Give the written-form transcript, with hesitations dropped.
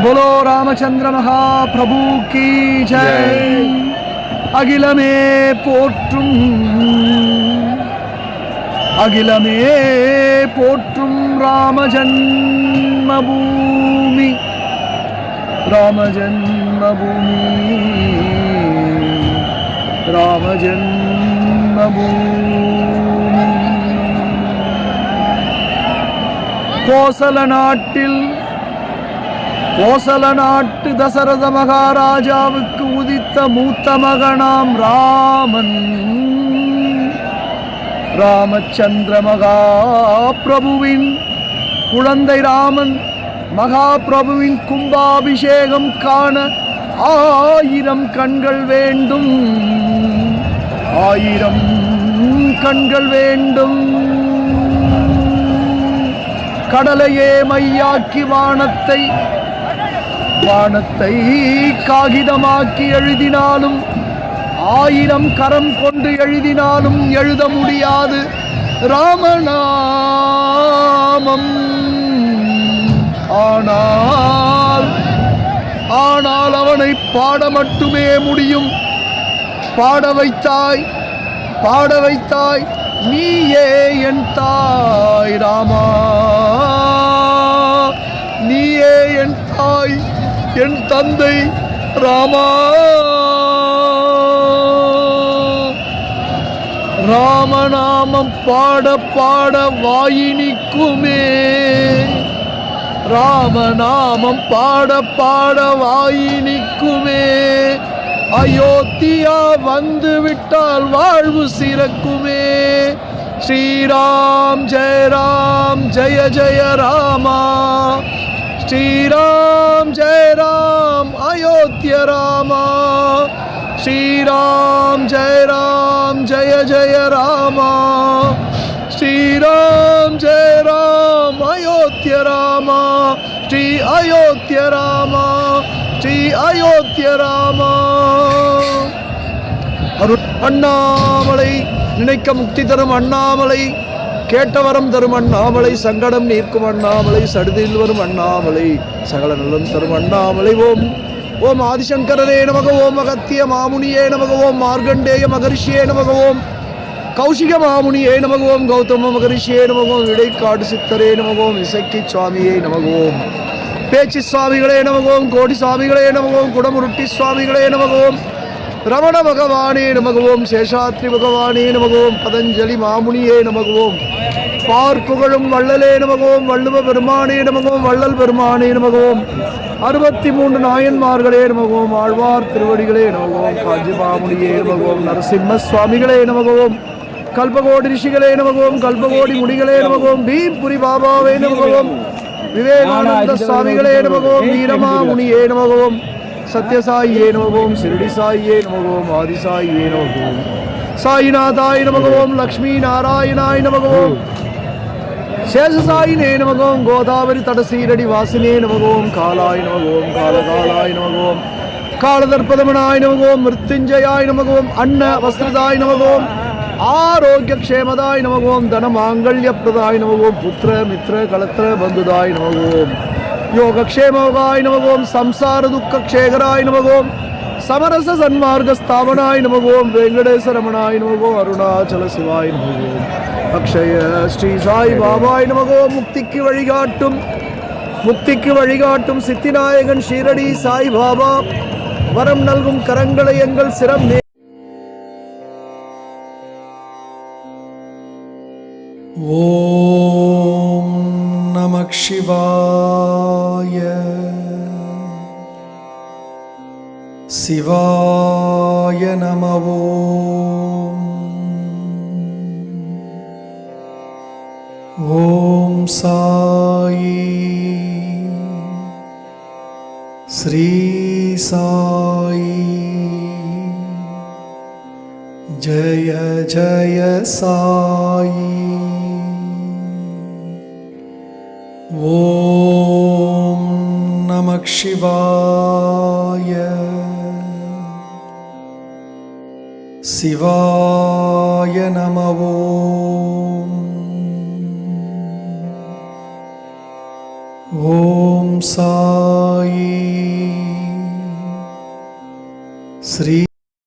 बोलो रामचंद्र महाप्रभु की जय। अखिलमे पोற்றும் अखिलमे पोற்றும் राम जन्मभूमि राम जन्मभूमि राम जन्मभूमि। கோசல நாட்டு தசரத மகாராஜாவுக்கு உதித்த மூத்த மகனாம் ராமன் ராமச்சந்திர மகாபிரபுவின் குழந்தை ராமன் மகாபிரபுவின் கும்பாபிஷேகம் காண 1000 கண்கள் வேண்டும், 1000 கண்கள் வேண்டும். கடலையே மையாக்கி வானத்தை காகிதமாக்கி எழுதினாலும் 1000 கரம் கொண்டு எழுதினாலும் எழுத முடியாது ராமநாமம். ஆனால் அவனை பாட மட்டுமே முடியும். பாட வைத்தாய் நீயே என் தாய் ராமா, நீயே என் தாய் என் தந்தை ராமா. ராமநாமம் பாட பாட வாயினிக்குமே, ராமநாமம் பாட பாட வாயினிக்குமே. அயோத்தியா வந்து விட்டால் வாழ்வு சிறக்குமே. ஸ்ரீராம் ஜெய ஜெய ராமா, ஸ்ரீராம் ஜெய ராம் அயோத்திய ராமா. ஸ்ரீராம் ஜெய ஜெய ராமா, ஸ்ரீராம் ஜெய ராம் அயோத்திய ராமா. ஸ்ரீ அயோத்திய ராமா, ஸ்ரீ அயோத்திய ராமா. அண்ணாமலை நினைக்க முக்தி தரும் அண்ணாமலை, கேட்ட வரம் தரும் அண்ணாமலை, சங்கடம் நீக்கும் அண்ணாமலை, சடுதியில் வரும் அண்ணாமலை, சகல நலம் தரும் அண்ணாமலை. ஓம் ஆதிசங்கரனே நமக, ஓம் அகத்திய மாமுனியே நமக, ஓம் மார்கண்டேய மகரிஷியே நமக, ஓம் கௌசிக மாமுனியே நமக, ஓம் கௌதம மகரிஷியே நமக, ஓம் இடைக்காடு சித்தரே நமக, ஓம் இசக்கி சுவாமியே நமக, ஓம் பேச்சு சுவாமிகளே நமக, ஓம் கோடி சுவாமிகளே நமக, ஓம் குடமுருட்டி சுவாமிகளே நமக, ஓம் ரமண பகவானே நமக, ஓம் சேஷாத்ரி பகவானே நமக, ஓம் பதஞ்சலி மாமுனியே நமக, ஓம் பார்ப்புகழும் வள்ளலே நமக, ஓம் வள்ளுவ பெருமானே நமக, ஓம் வள்ளல் பெருமானே நமக, ஓம் 63 நாயன்மார்களே நமக, ஓம் ஆழ்வார் திருவடிகளே நமக, ஓம் காஞ்சி மாமுனியே நமக, ஓம் நரசிம்ம சுவாமிகளே நமக, ஓம் கல்பகோடி ரிஷிகளே நமக, ஓம் கல்பகோடி முனிகளே நமக, ஓம் பீம்புரி பாபாவே நமக, ஓம் விவேகானந்த சுவாமிகளே நமக, ஓம் வீரமாமுனியே நமக, ஓம் சத்யசாயியே நமக, ஓம் சிறுடி சாயியே நமக, ஓம் ஆதிசாயியே நமக, ஓம் சாயிநாதாய நமக, ஓம் லக்ஷ்மி நாராயணாய நமக, ஓம் சேஷசாயினே நமக, ஓம் கோதாவரி தடசீரடி வாசினே நமக, ஓம் காலாய நமக, ஓம் காலகாலாய நமக, ஓம் காலதர்ப்பதமனாய நமக, ஓம் மிருத்யுஞ்சயாய நமக, ஓம் அன்ன வஸ்திரதாய நமக, ஓம் ஆரோக்கிய க்ஷேமதாய நமக, ஓம் தனமாங்கல்ய பிரதாய நமக, ஓம் புத்திர மித்ர கலத்திர பந்துதாய நமக, ஓம் யோகக்ஷேமோகாய நமக, ஓம் சம்சார துக்க க்ஷேகராய நமக, ஓம் சமரச சன்மார்க ஸ்தாபனாய நமக, ஓம் வெங்கடேசரமணாய நமக, ஓம் அருணாச்சல சிவாய நமக, ஓம் அக்ஷய ஸ்ரீ சாய் பாபாய நமக, ஓம் முக்திக்கு வழிகாட்டும் சித்திநாயகன் ஷீரடி சாய் பாபா வரம் நல்கும் கரங்களை எங்கள் சிரம். ஓம் நமः சிவாய சிவாய நமः. ஓம் சாயி ஸ்ரீ சாயி ஜய ஜய சாயி. ஓம் நமः சிவாய சிவாய நமः. ஓம் சாயி ஸ்ரீ